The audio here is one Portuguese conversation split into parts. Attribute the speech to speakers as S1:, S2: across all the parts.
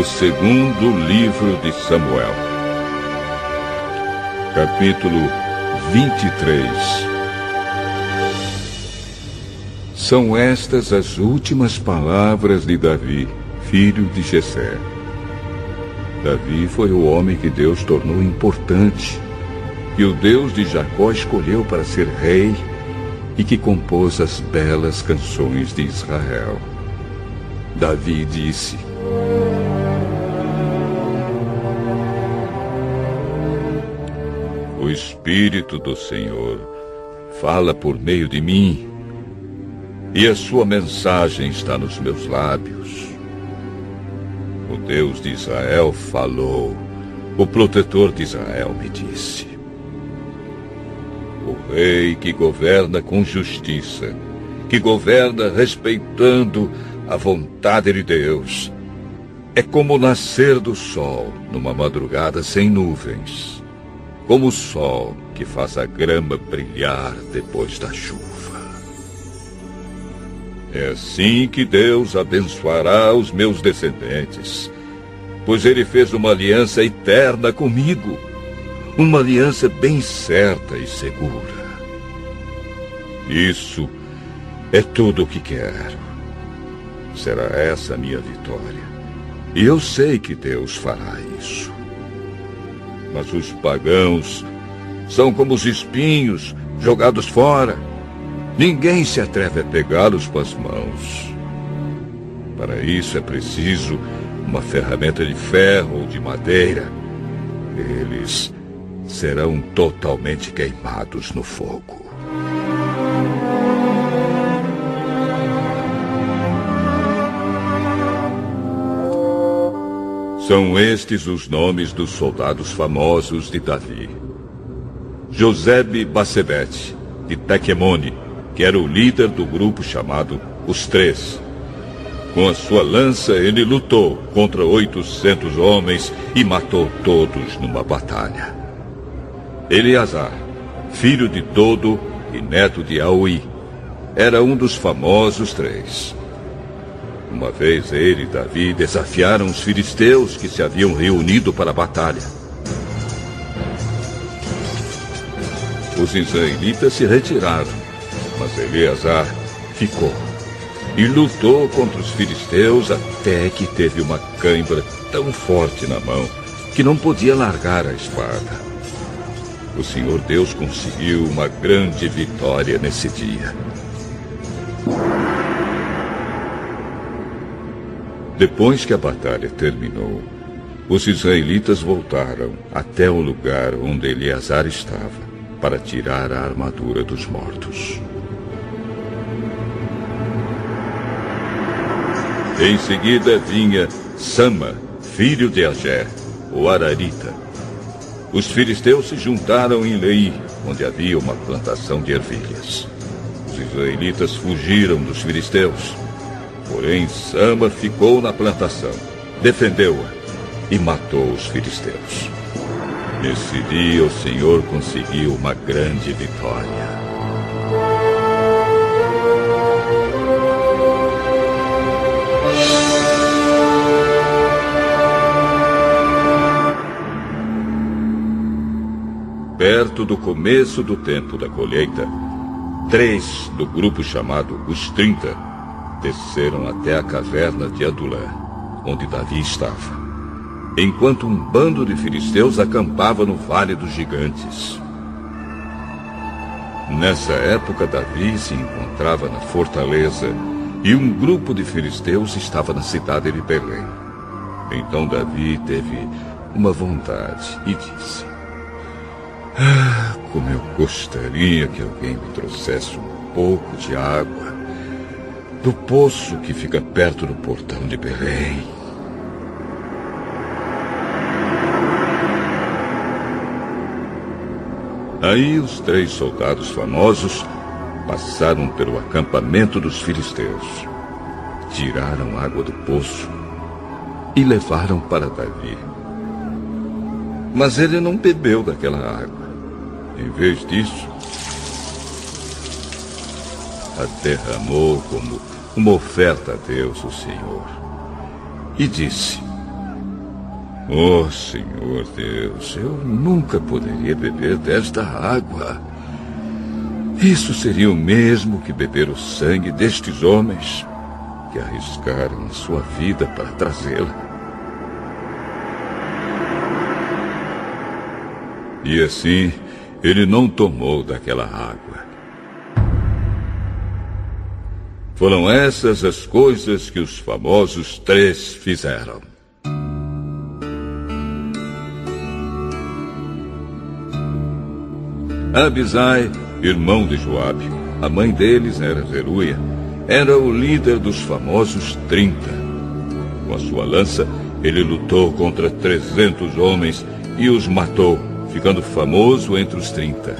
S1: segundo livro de Samuel, capítulo 23. São estas as últimas palavras de Davi, filho de Jessé. Davi foi o homem que Deus tornou importante, que o Deus de Jacó escolheu para ser rei e que compôs as belas canções de Israel. Davi disse: O Espírito do Senhor fala por meio de mim, e a sua mensagem está nos meus lábios. O Deus de Israel falou, o protetor de Israel me disse. O rei que governa com justiça, que governa respeitando a vontade de Deus, é como o nascer do sol numa madrugada sem nuvens, como o sol que faz a grama brilhar depois da chuva. É assim que Deus abençoará os meus descendentes, pois Ele fez uma aliança eterna comigo, uma aliança bem certa e segura. Isso é tudo o que quero. Será essa a minha vitória. E eu sei que Deus fará isso. Mas os pagãos são como os espinhos jogados fora. Ninguém se atreve a pegá-los com as mãos. Para isso é preciso uma ferramenta de ferro ou de madeira. Eles serão totalmente queimados no fogo. São estes os nomes dos soldados famosos de Davi. Josebe-Basebete, de Tequemone, que era o líder do grupo chamado Os Três. Com a sua lança ele lutou contra 800 homens e matou todos numa batalha. Eleazar, filho de Dodo e neto de Aui, era um dos famosos três. Uma vez ele e Davi desafiaram os filisteus que se haviam reunido para a batalha. Os israelitas se retiraram, mas Eleazar ficou e lutou contra os filisteus até que teve uma cãibra tão forte na mão que não podia largar a espada. O Senhor Deus conseguiu uma grande vitória nesse dia. Depois que a batalha terminou, os israelitas voltaram até o lugar onde Eleazar estava para tirar a armadura dos mortos. Em seguida vinha Sama, filho de Agé, o Ararita. Os filisteus se juntaram em Lei, onde havia uma plantação de ervilhas. Os israelitas fugiram dos filisteus. Porém, Sama ficou na plantação, defendeu-a e matou os filisteus. Nesse dia, o Senhor conseguiu uma grande vitória. Perto do começo do tempo da colheita, 3 do grupo chamado Os 30 desceram até a caverna de Adulã, onde Davi estava, enquanto um bando de filisteus acampava no Vale dos Gigantes. Nessa época, Davi se encontrava na fortaleza e um grupo de filisteus estava na cidade de Belém. Então Davi teve uma vontade e disse: como eu gostaria que alguém me trouxesse um pouco de água do poço que fica perto do portão de Belém. Aí os 3 soldados famosos passaram pelo acampamento dos filisteus, tiraram água do poço e levaram para Davi. Mas ele não bebeu daquela água. Em vez disso, a derramou como uma oferta a Deus, o Senhor, e disse: Oh, Senhor Deus, eu nunca poderia beber desta água. Isso seria o mesmo que beber o sangue destes homens que arriscaram a sua vida para trazê-la. E assim, ele não tomou daquela água. Foram essas as coisas que os famosos 3 fizeram. Abisai, irmão de Joabe, a mãe deles era Zeruia, era o líder dos famosos 30. Com a sua lança, ele lutou contra 300 homens e os matou, ficando famoso entre os 30.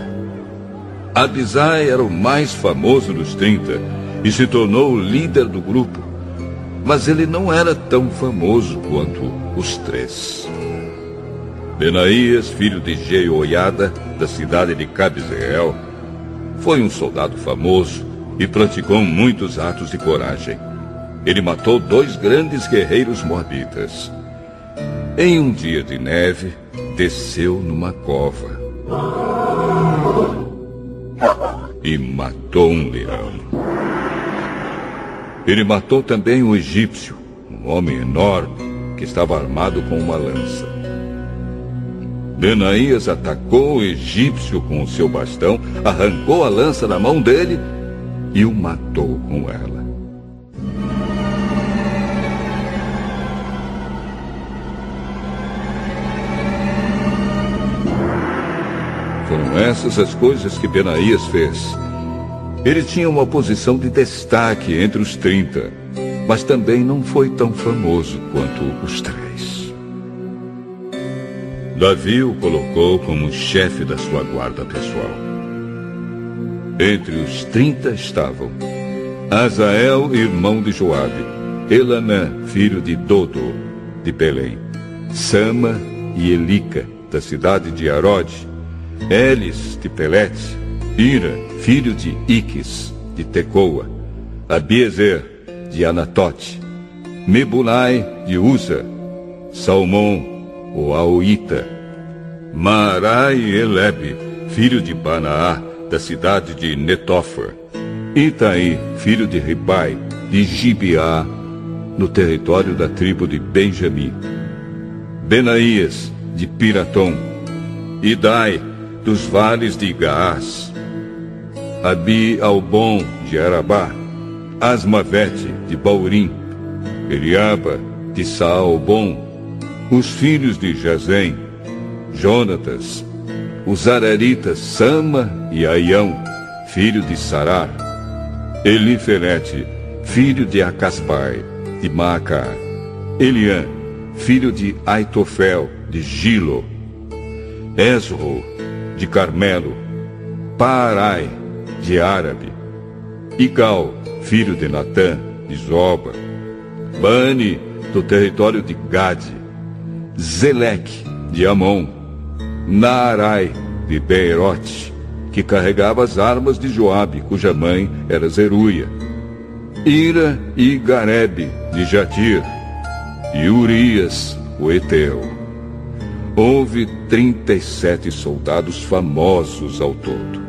S1: Abisai era o mais famoso dos 30 e se tornou o líder do grupo, mas ele não era tão famoso quanto os 3. Benaías, filho de Jeoiada, da cidade de Cabzeel, foi um soldado famoso e praticou muitos atos de coragem. Ele matou 2 grandes guerreiros moabitas. Em um dia de neve, desceu numa cova e matou um leão. Ele matou também um egípcio, um homem enorme que estava armado com uma lança. Benaías atacou o egípcio com o seu bastão, arrancou a lança da mão dele e o matou com ela. Foram essas as coisas que Benaías fez. Ele tinha uma posição de destaque entre os 30, mas também não foi tão famoso quanto os 3. Davi o colocou como chefe da sua guarda pessoal. Entre os 30 estavam Azael, irmão de Joabe, Elanã, filho de Dodo, de Belém, Sama e Elica, da cidade de Arode, Elis, de Pelete, Ira, filho de Iques, de Tecoa, Abiezer, de Anatote, Mebulai, de Uza, Salmão, o Aoíta, Maarai e Elebe, filho de Banaá, da cidade de Netofa, Itaí, filho de Ribai, de Gibeá, no território da tribo de Benjamim, Benaías, de Piratom, Idai, dos vales de Gaás, Abi-Albon, de Arabá, Asmavete, de Baurim, Eliaba, de Saalbon, os filhos de Jazem, Jonatas, os araritas Sama e Aião, filho de Sarar, Elifelete, filho de Acasbai, de Maacá, Eliã, filho de Aitofel, de Gilo, Esro, de Carmelo, Paarai, de Árabe, Igal, filho de Natã, de Zoba, Bani, do território de Gade, Zeleque, de Amon, Naarai, de Beerote, que carregava as armas de Joabe, cuja mãe era Zeruia, Ira e Garebe, de Jatir, e Urias, o Eteu. Houve 37 soldados famosos ao todo.